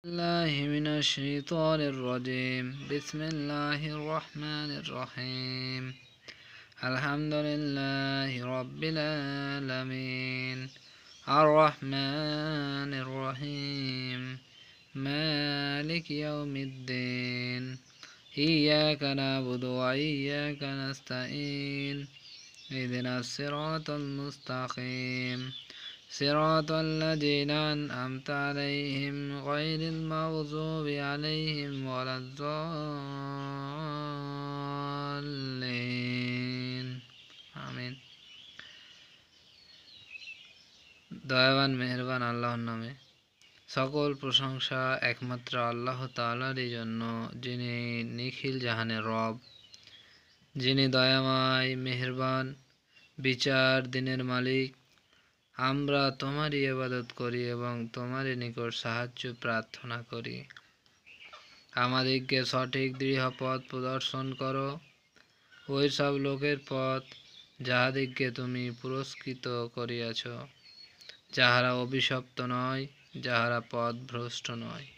الله من الشيطان الرجيم. بسم الله الرحمن الرحيم. الحمد لله رب العالمين الرحمن الرحيم مالك يوم الدين إياك نعبد وإياك نستعين اهدنا الصراط المستقيم صراط الذين أنعمت عليهم غير المغضوب عليهم ولا الضالين আমিন। দয়াবান মেহেরবান আল্লাহর নামে। সকল প্রশংসা একমাত্র আল্লাহ তাআলারই জন্য, যিনি নিখিল জাহানের রব, যিনি দয়াময় মেহেরবান বিচার দিনের মালিক। আমরা তোমারই ইবাদত করি এবং তোমারই নিকট সাহায্য প্রার্থনা করি। আমাদেরকে সঠিক দৃঢ় পথ প্রদর্শন করো, ওই সব লোকের পথ যাহাদিগকে তুমি পুরস্কৃত করিয়াছ, যাহারা অভিশপ্ত নয়, যাহারা পথভ্রষ্ট নয়।